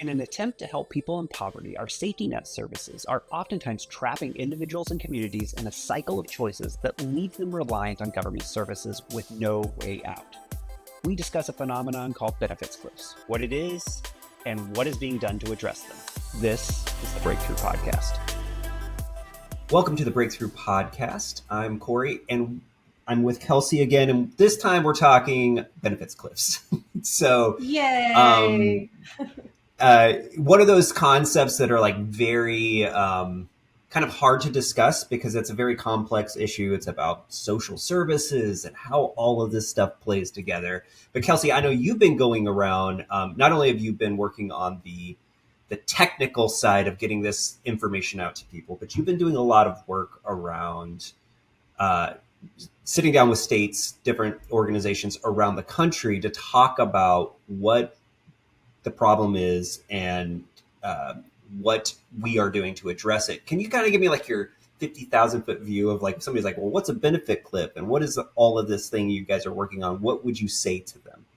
In an attempt to help people in poverty, our safety net services are oftentimes trapping individuals and communities in a cycle of choices that leaves them reliant on government services with no way out. We discuss a phenomenon called benefits cliffs, what it is, and what is being done to address them. This is the Breakthrough Podcast. Welcome to the Breakthrough Podcast. I'm Corey, and I'm with Kelsey again, and this time we're talking benefits cliffs. So, Yay! One of those concepts that are like very kind of hard to discuss because it's a very complex issue. It's about social services and how all of this stuff plays together. But Kelsey, I know you've been going around. Not only have you been working on the technical side of getting this information out to people, but you've been doing a lot of work around sitting down with states, different organizations around the country to talk about what the problem is and what we are doing to address it. Can you kind of give me like your 50,000 foot view of like, somebody's like, well, what's a benefit cliff? And what is all of this thing you guys are working on? What would you say to them?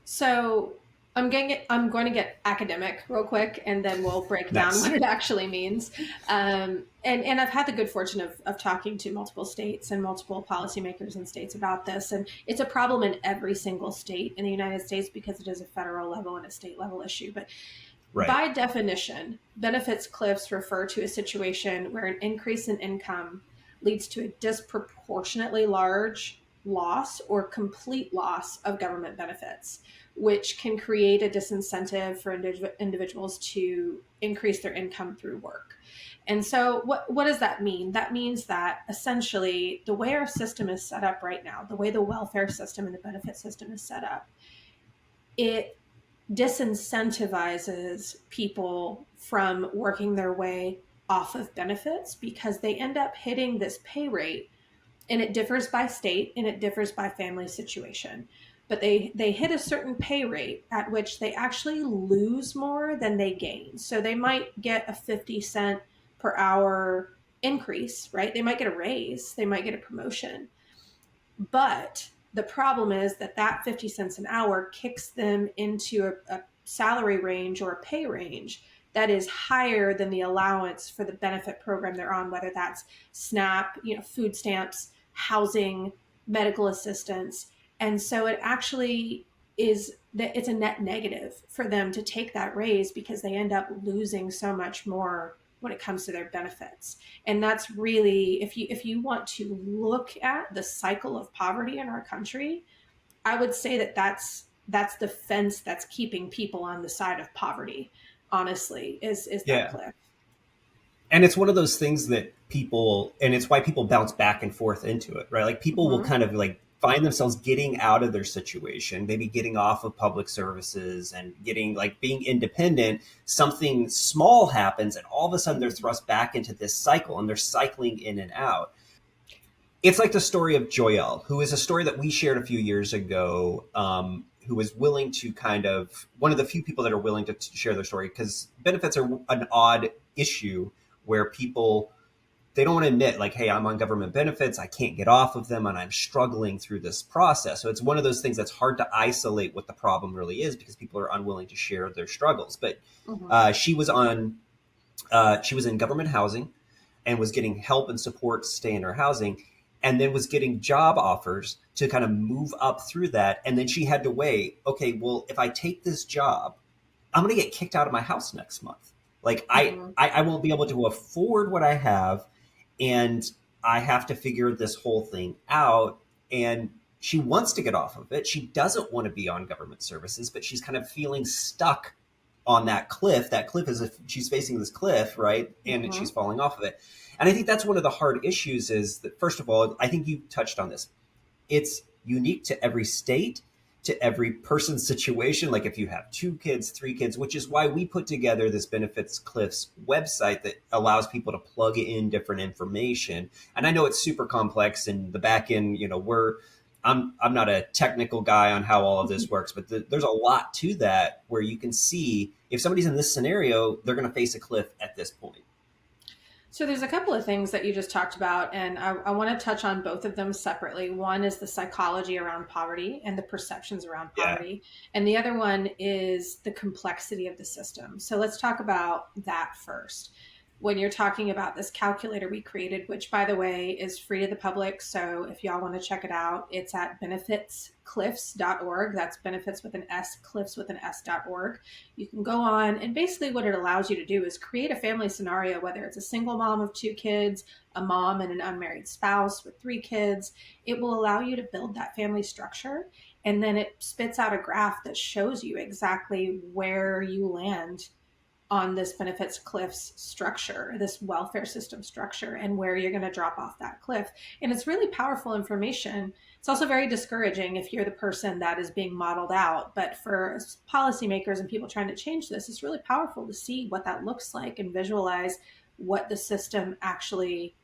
So I'm going to get academic real quick, and then we'll break down what it actually means. And I've had the good fortune of talking to multiple states and multiple policymakers in states about this. And it's a problem in every single state in the United States because it is a federal level and a state level issue. But by definition, benefits cliffs refer to a situation where an increase in income leads to a disproportionately large loss or complete loss of government benefits, which can create a disincentive for individuals to increase their income through work. And so what does that mean? That means that essentially the way our system is set up right now, the way the welfare system and the benefit system is set up, it disincentivizes people from working their way off of benefits because they end up hitting this pay rate, and it differs by state and it differs by family situation. But they hit a certain pay rate at which they actually lose more than they gain. So they might get a 50 cent per hour increase, right? They might get a raise, they might get a promotion. But the problem is that 50 cents an hour kicks them into a salary range or a pay range that is higher than the allowance for the benefit program they're on, whether that's SNAP, food stamps, housing, medical assistance. And so it actually it's a net negative for them to take that raise because they end up losing so much more when it comes to their benefits. And that's really, if you want to look at the cycle of poverty in our country, I would say that's the fence that's keeping people on the side of poverty, honestly, is that cliff. And it's one of those things that and it's why people bounce back and forth into it, right? Like people will kind of like find themselves getting out of their situation, maybe getting off of public services and getting like being independent. Something small happens and all of a sudden they're thrust back into this cycle and they're cycling in and out. It's like the story of Joelle, who is a story that we shared a few years ago, who was willing to one of the few people that are willing to share their story, because benefits are an odd issue where people, they don't want to admit like, hey, I'm on government benefits, I can't get off of them, and I'm struggling through this process. So it's one of those things that's hard to isolate what the problem really is because people are unwilling to share their struggles. But she was in government housing and was getting help and support to stay in her housing, and then was getting job offers to kind of move up through that. And then she had to weigh, okay, well, if I take this job, I'm going to get kicked out of my house next month. Like I won't be able to afford what I have, and I have to figure this whole thing out. And she wants to get off of it. She doesn't want to be on government services, but she's kind of feeling stuck on that cliff. That cliff is if she's facing this cliff, right? And she's falling off of it. And I think that's one of the hard issues is that, first of all, I think you touched on this. It's unique to every state, to every person's situation. Like if you have 2 kids, 3 kids, which is why we put together this Benefits Cliffs website that allows people to plug in different information. And I know it's super complex and the back end, I'm not a technical guy on how all of this works, but there's a lot to that where you can see if somebody's in this scenario, they're going to face a cliff at this point. So there's a couple of things that you just talked about, and I want to touch on both of them separately. One is the psychology around poverty and the perceptions around Yeah. poverty, and the other one is the complexity of the system. So let's talk about that first. When you're talking about this calculator we created, which by the way is free to the public, so if y'all want to check it out, it's at benefitscliffs.org. That's benefits with an S, cliffs with an S.org. You can go on, and basically what it allows you to do is create a family scenario, whether it's a single mom of 2 kids, a mom and an unmarried spouse with 3 kids. It will allow you to build that family structure, and then it spits out a graph that shows you exactly where you land on this benefits cliffs structure, this welfare system structure, and where you're going to drop off that cliff. And it's really powerful information. It's also very discouraging if you're the person that is being modeled out. But for policymakers and people trying to change this, it's really powerful to see what that looks like and visualize what the system actually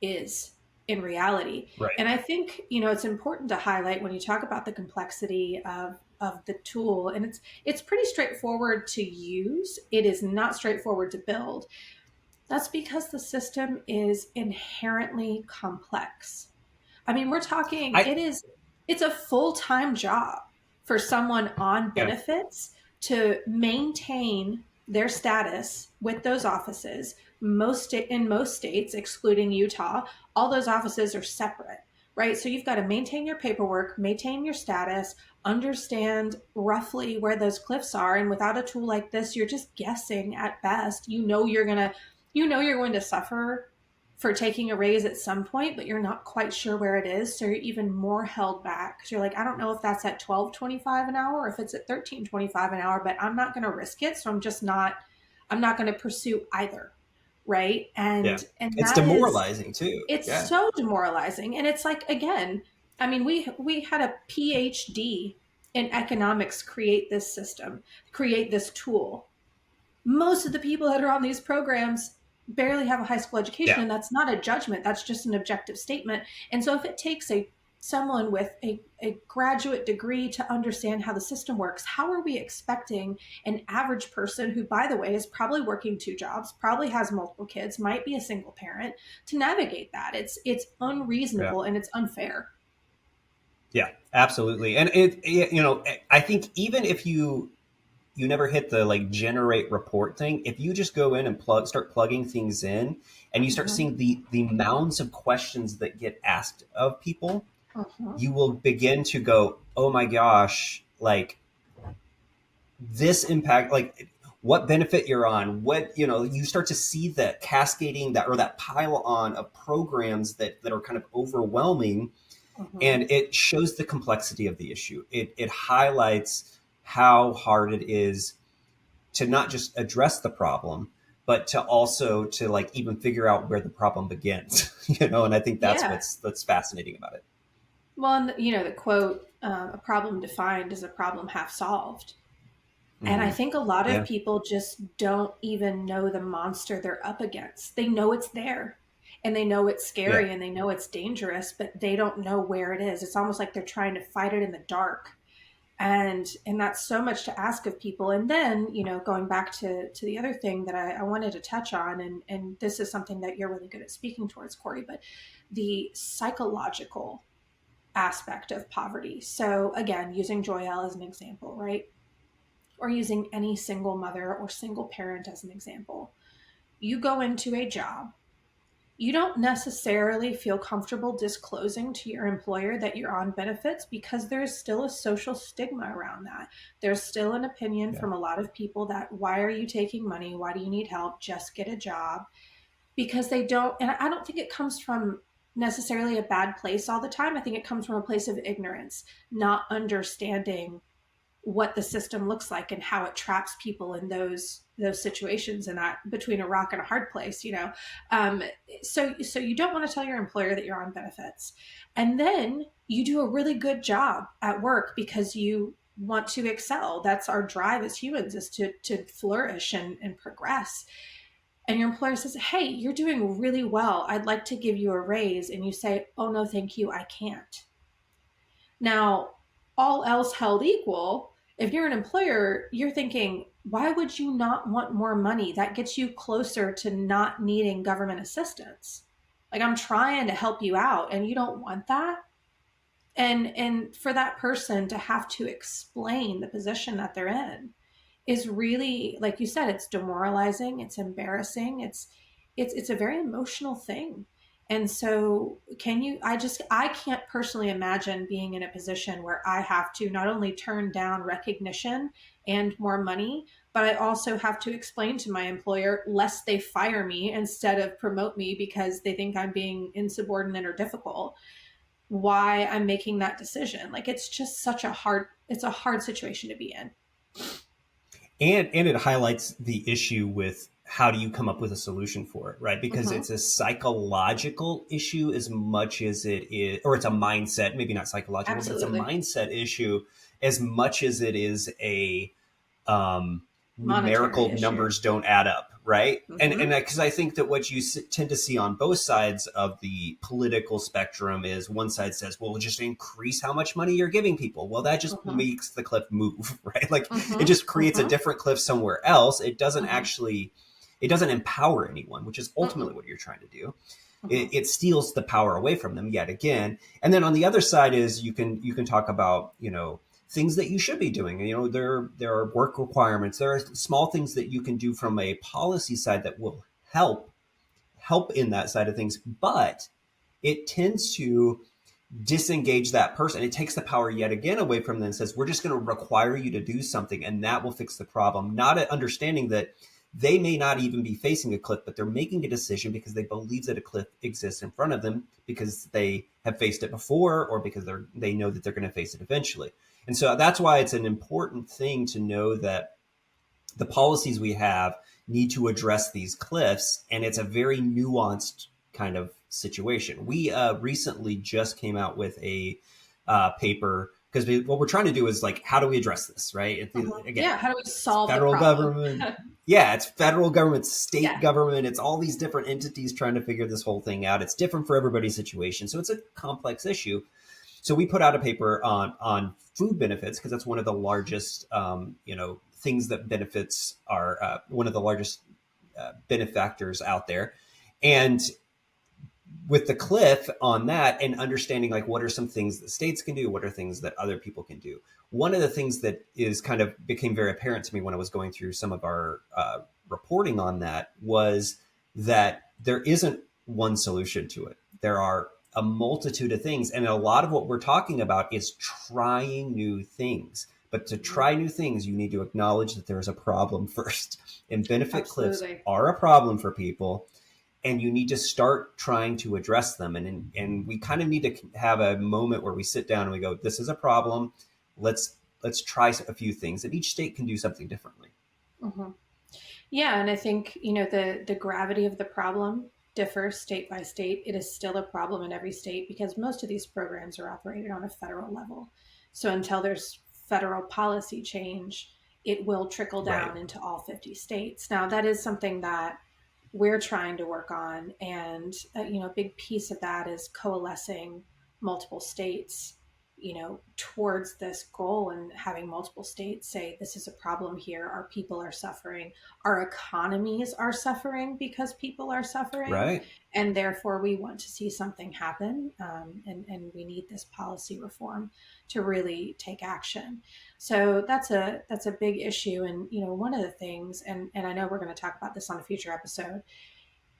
is in reality. Right. And I think, you know, it's important to highlight when you talk about the complexity of the tool, and it's pretty straightforward to use. It is not straightforward to build. That's because the system is inherently complex. I mean, we're talking I it's a full-time job for someone on yeah. benefits to maintain their status with those offices. In most states, excluding Utah, all those offices are separate, right? So you've got to maintain your paperwork, maintain your status, understand roughly where those cliffs are. And without a tool like this, you're just guessing at best. You're going to suffer for taking a raise at some point, but you're not quite sure where it is. So you're even more held back because you're like, I don't know if that's at $12.25 an hour or if it's at $13.25 an hour, but I'm not going to risk it. So I'm not going to pursue either. Right. Yeah. And It's that is, demoralizing too. it's Yeah. so demoralizing. And it's like, again, I mean, we had a PhD in economics create this system, create this tool. Most of the people that are on these programs barely have a high school education, Yeah. and that's not a judgment, that's just an objective statement. And so if it takes someone with a graduate degree to understand how the system works, how are we expecting an average person who, by the way, is probably working 2 jobs, probably has multiple kids, might be a single parent, to navigate that? It's Yeah. unreasonable and it's unfair. Yeah, absolutely. And you know, I think even if you never hit the like generate report thing, if you just go in and start plugging things in, and you start Mhm. seeing the mounds of questions that get asked of people, Mhm. you will begin to go, oh my gosh, like this impact, like what benefit you're on, what, you know, you start to see that cascading, that or that pile on of programs that are kind of overwhelming. Mhm. And it shows the complexity of the issue. It highlights how hard it is to not just address the problem, but to also to like even figure out where the problem begins. You know, and I think that's Yeah. that's fascinating about it. Well, and you know, the quote, a problem defined is a problem half solved. And I Hmm. think a lot of Yeah, people just don't even know the monster they're up against. They know it's there and they know it's yeah, scary and they know it's dangerous, but they don't know where it is. It's almost like they're trying to fight it in the dark. And that's so much to ask of people. And then, you know, going back to the other thing that I wanted to touch on, and this is something that you're really good at speaking towards, Corey, but the psychological aspect of poverty. So again, using Joyelle as an example, right? Or using any single mother or single parent as an example. You go into a job, you don't necessarily feel comfortable disclosing to your employer that you're on benefits because there's still a social stigma around that. There's still an opinion yeah, from a lot of people that why are you taking money? Why do you need help? Just get a job. Because they don't, and I don't think it comes from necessarily a bad place all the time. I think it comes from a place of ignorance, not understanding what the system looks like and how it traps people in those situations, and that between a rock and a hard place, you know. um, so you don't want to tell your employer that you're on benefits, and then you do a really good job at work because you want to excel. That's our drive as humans, is to flourish and progress. And your employer says, hey, you're doing really well, I'd like to give you a raise, and you say, oh no thank you, I can't. Now, all else held equal, If you're an employer, you're thinking, why would you not want more money? That gets you closer to not needing government assistance. Like, I'm trying to help you out and you don't want that. And for that person to have to explain the position that they're in is really, like you said, it's demoralizing, it's embarrassing, it's a very emotional thing. And so can you, I can't personally imagine being in a position where I have to not only turn down recognition and more money, but I also have to explain to my employer, lest they fire me instead of promote me because they think I'm being insubordinate or difficult, why I'm making that decision. Like, it's just it's a hard situation to be in. And it highlights the issue with how do you come up with a solution for it, right? Because Mm-hmm. it's a psychological issue as much as it is, or it's a mindset, maybe not psychological, but it's a Absolutely. mindset issue as much as it is a um, Monetary numerical issue. numbers don't add up, right? And Mm-hmm. because I think that what you tend to see on both sides of the political spectrum is one side says, well, just increase how much money you're giving people. Well, that just Mm-hmm. makes the cliff move, right? Like it Mm-hmm. just creates a Mm-hmm. different cliff somewhere else. It doesn't Mm-hmm. actually, it doesn't empower anyone, which is Mm-mm. ultimately what you're trying to do. Mm-hmm. It steals the power away from them yet again. And then on the other side is you can talk about, things that you should be doing. There are work requirements. There are small things that you can do from a policy side that will help in that side of things, but it tends to disengage that person. It takes the power yet again away from them and says, we're just going to require you to do something and that will fix the problem. Not understanding that they may not even be facing a cliff, but they're making a decision because they believe that a cliff exists in front of them because they have faced it before or because they know that they're going to face it eventually. And so that's why it's an important thing to know that the policies we have need to address these cliffs, and it's a very nuanced kind of situation. We recently just came out with a paper because what we're trying to do is like, how do we address this, right? Mm-hmm. Again, Yeah. How do we it's solve the federal problem? government. Yeah, it's federal government, state Yeah. government. It's all these different entities trying to figure this whole thing out. It's different for everybody's situation. So it's a complex issue. So we put out a paper on food benefits because that's one of the largest things that benefits are one of the largest benefactors out there, and with the cliff on that and understanding like what are some things that states can do, what are things that other people can do. One of the things that is kind of became very apparent to me when I was going through some of our reporting on that was that there isn't one solution to it. There are a multitude of things, and a lot of what we're talking about is trying new things. But to Mhm. try new things, you need to acknowledge that there's a problem first, and benefit cliffs Absolutely. are a problem for people, and you need to start trying to address them. And we kind of need to have a moment where we sit down and we go, this is a problem. Let's try a few things, and each state can do something differently. Mm-hmm. Yeah, and I think, the gravity of the problem differs state by state. It is still a problem in every state because most of these programs are operated on a federal level. So until there's federal policy change, it will trickle Right. down into all 50 states. Now, that is something that we're trying to work on, and a big piece of that is coalescing multiple states, towards this goal, and having multiple states say, this is a problem here, our people are suffering, our economies are suffering because people are suffering, Right. and therefore we want to see something happen, and we need this policy reform to really take action. So that's a big issue. And one of the things, and I know we're going to talk about this on a future episode,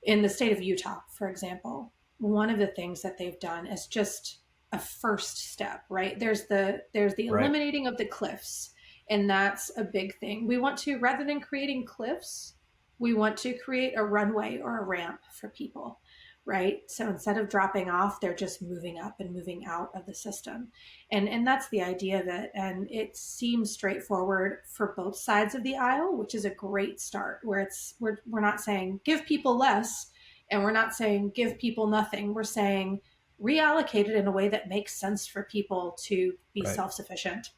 in the state of Utah, for example, one of the things that they've done is just a first step, right? There's the Right. eliminating of the cliffs, and that's a big thing. We want to, rather than creating cliffs, we want to create a runway or a ramp for people, right? So instead of dropping off, they're just moving up and moving out of the system. And that's the idea of it. And it seems straightforward for both sides of the aisle, which is a great start, where we're not saying give people less, and we're not saying give people nothing. We're saying reallocate it in a way that makes sense for people to be Right. self-sufficient.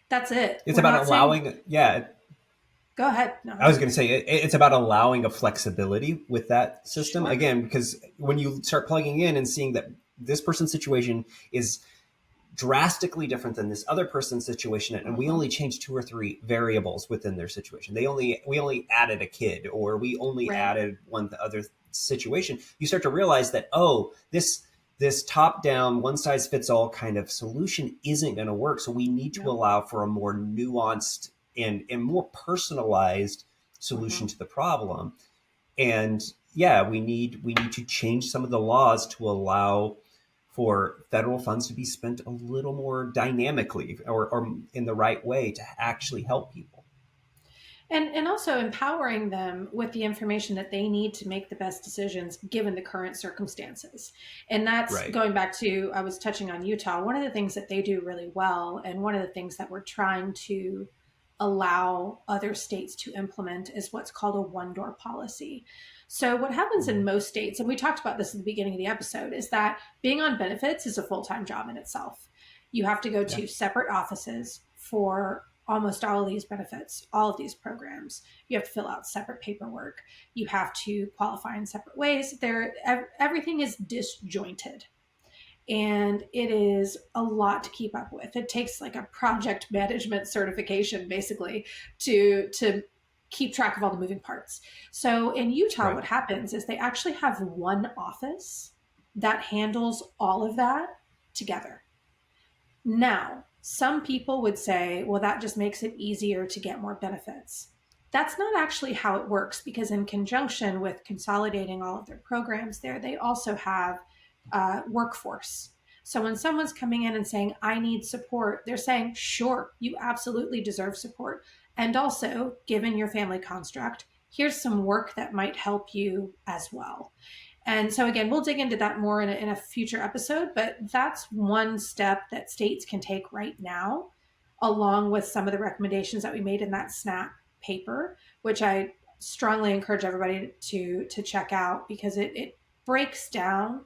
That's it. It's We're about not saying allowing. Yeah, go ahead. I No. was going to say it's about allowing a flexibility with that system Sure. again, because when you start plugging in and seeing that this person's situation is drastically different than this other person's situation, and we only changed 2 or 3 variables within their situation. We only added a kid, or we only added one other situation. You start to realize that, oh, this top down, one size fits all kind of solution isn't going to work. So we need to allow for a more nuanced and more personalized solution to the problem. And we need to change some of the laws to allow for federal funds to be spent a little more dynamically or in the right way to actually help people. And also empowering them with the information that they need to make the best decisions given the current circumstances. And that's going back to, I was touching on Utah. One of the things that they do really well, and one of the things that we're trying to allow other states to implement, is what's called a one-door policy. So what happens in most states, and we talked about this at the beginning of the episode, is that being on benefits is a full-time job in itself. You have to go to separate offices for almost all of these benefits, all of these programs. You have to fill out separate paperwork. You have to qualify in separate ways. Everything is disjointed. And it is a lot to keep up with. It takes like a project management certification, basically, to keep track of all the moving parts. So in Utah, what happens is they actually have one office that handles all of that together. Now, some people would say, well, that just makes it easier to get more benefits. That's not actually how it works, because in conjunction with consolidating all of their programs there, they also have workforce. So when someone's coming in and saying, I need support, they're saying, sure, you absolutely deserve support. And also, given your family construct, here's some work that might help you as well. And so again, we'll dig into that more in a future episode, but that's one step that states can take right now, along with some of the recommendations that we made in that SNAP paper, which I strongly encourage everybody to check out, because it breaks down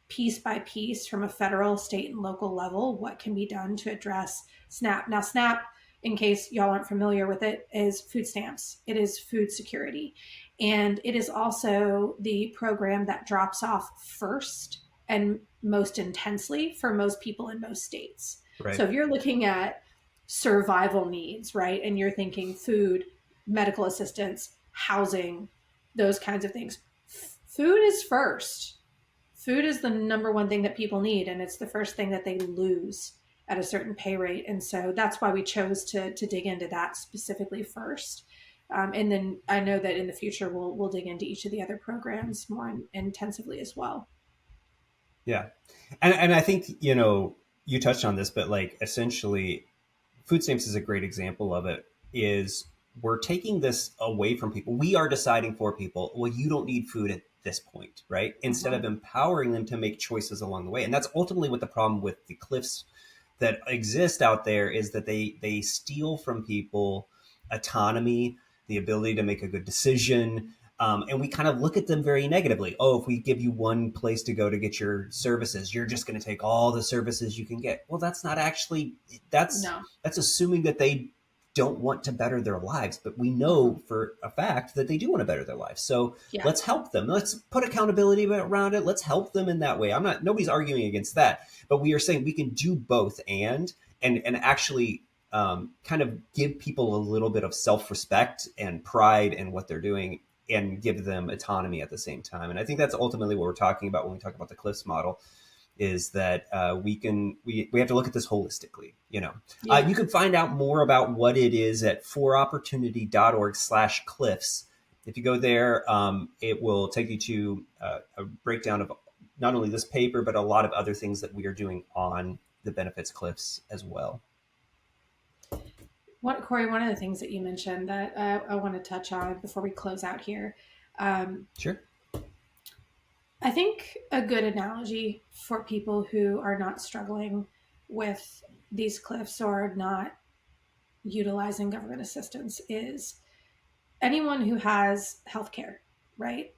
piece by piece from a federal, state, and local level what can be done to address SNAP. Now, SNAP, in case y'all aren't familiar with it, is food stamps. It is food security. And it is also the program that drops off first and most intensely for most people in most states. Right. So if you're looking at survival needs, right, and you're thinking food, medical assistance, housing, those kinds of things, food is first. Food is the number one thing that people need, and it's the first thing that they lose at a certain pay rate. And so that's why we chose to dig into that specifically first. And then I know that in the future, we'll dig into each of the other programs more intensively as well. Yeah. And I think, you touched on this, but like essentially food stamps is a great example of it. Is we're taking this away from people. We are deciding for people, well, you don't need food at this point, right? Instead of empowering them to make choices along the way. And that's ultimately what the problem with the cliffs that exist out there is, that they steal from people autonomy, the ability to make a good decision. And we kind of look at them very negatively. Oh, if we give you one place to go to get your services, you're just going to take all the services you can get. Well, that's not actually, that's assuming that they don't want to better their lives, but we know for a fact that they do want to better their lives. So let's help them. Let's put accountability around it. Let's help them in that way. Nobody's arguing against that, but we are saying we can do both and actually kind of give people a little bit of self-respect and pride in what they're doing, and give them autonomy at the same time. And I think that's ultimately what we're talking about when we talk about the Cliffs model, is that we have to look at this holistically. You can find out more about what it is at foropportunity.org/cliffs. If you go there, it will take you to a breakdown of not only this paper, but a lot of other things that we are doing on the benefits cliffs as well. Corey, one of the things that you mentioned that I want to touch on before we close out here. Sure. I think a good analogy for people who are not struggling with these cliffs or not utilizing government assistance is anyone who has healthcare, right?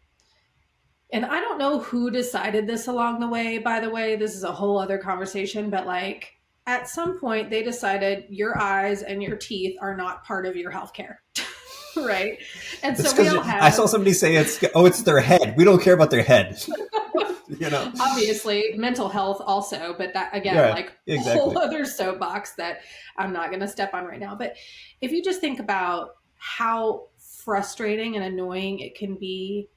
And I don't know who decided this along the way, by the way. This is a whole other conversation, but like at some point they decided your eyes and your teeth are not part of your healthcare. Right. And so we all have, I saw somebody say it's their head. We don't care about their head. Obviously mental health also, but that again, Yeah, like exactly. a whole other soapbox that I'm not going to step on right now. But if you just think about how frustrating and annoying it can be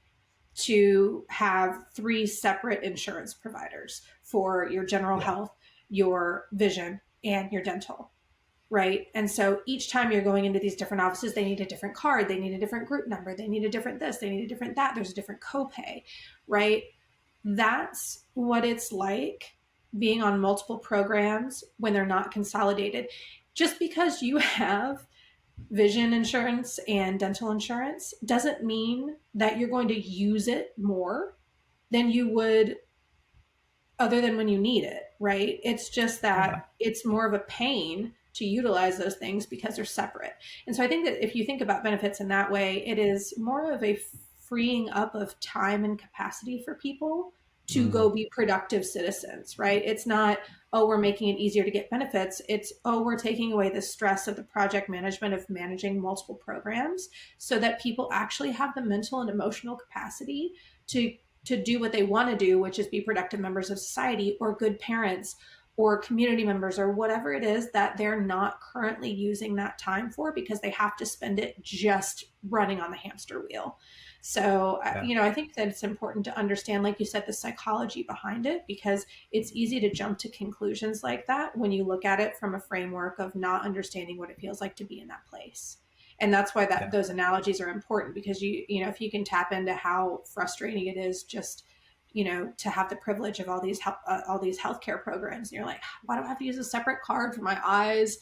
to have 3 separate insurance providers for your general health, your vision, and your dental. Right. And so each time you're going into these different offices, they need a different card, they need a different group number, they need a different this, they need a different that, there's a different copay, right? That's what it's like being on multiple programs when they're not consolidated. Just because you have vision insurance and dental insurance doesn't mean that you're going to use it more than you would other than when you need it, right? It's just that it's more of a pain to utilize those things because they're separate. And so I think that if you think about benefits in that way, it is more of a freeing up of time and capacity for people to go be productive citizens, right? It's not, oh, we're making it easier to get benefits. It's, oh, we're taking away the stress of the project management of managing multiple programs so that people actually have the mental and emotional capacity to do what they want to do, which is be productive members of society or good parents or community members or whatever it is that they're not currently using that time for because they have to spend it just running on the hamster wheel. So, I think that it's important to understand, like you said, the psychology behind it, because it's easy to jump to conclusions like that when you look at it from a framework of not understanding what it feels like to be in that place. And that's why those analogies are important, because if you can tap into how frustrating it is just, to have the privilege of all these healthcare programs, and you're like, why do I have to use a separate card for my eyes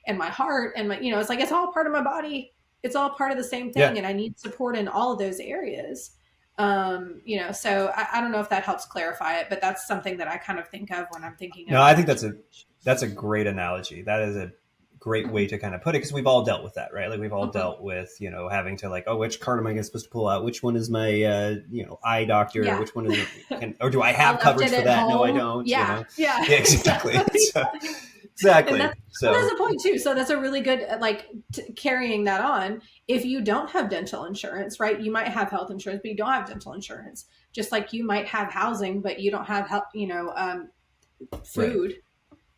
and my heart and my, it's like, it's all part of my body. It's all part of the same thing. And I need support in all of those areas. So I don't know if that helps clarify it, but that's something that I kind of think of when I'm thinking. No, I think that's a great analogy. That is a great way to kind of put it, because we've all dealt with that, right? Like we've all dealt with, having to like, oh, which card am I supposed to pull out? Which one is my, eye doctor? Yeah. Which one is, or do I have coverage for that? No, I don't. Yeah. Yeah, exactly. Exactly. So that's a point too. So that's a really good, carrying that on. If you don't have dental insurance, right, you might have health insurance, but you don't have dental insurance. Just like you might have housing, but you don't have food,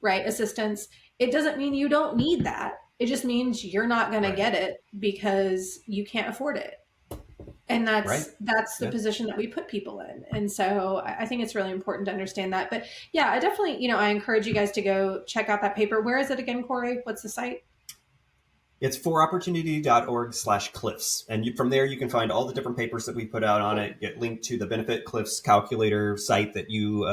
right, assistance. It doesn't mean you don't need that. It just means you're not going to get it because you can't afford it. And that's the position that we put people in. And so I think it's really important to understand that. But yeah, I definitely, I encourage you guys to go check out that paper. Where is it again, Corey? What's the site? It's foropportunity.org/cliffs. And from there, you can find all the different papers that we put out on it, get linked to the benefit cliffs calculator site that you,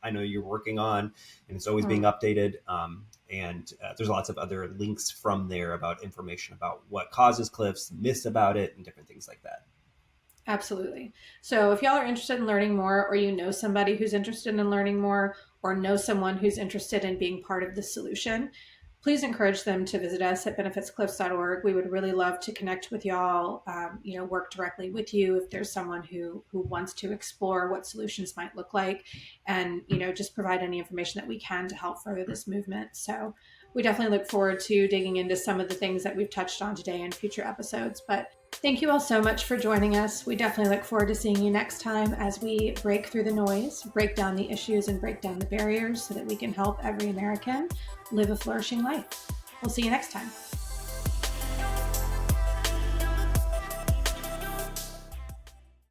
I know you're working on, and it's always being updated. And there's lots of other links from there about information about what causes cliffs, myths about it, and different things like that. Absolutely. So if y'all are interested in learning more, or you know somebody who's interested in learning more, or know someone who's interested in being part of the solution, please encourage them to visit us at benefitscliffs.org. We would really love to connect with y'all, work directly with you if there's someone who wants to explore what solutions might look like, and, just provide any information that we can to help further this movement. So we definitely look forward to digging into some of the things that we've touched on today in future episodes. But thank you all so much for joining us. We definitely look forward to seeing you next time as we break through the noise, break down the issues, and break down the barriers so that we can help every American live a flourishing life. We'll see you next time.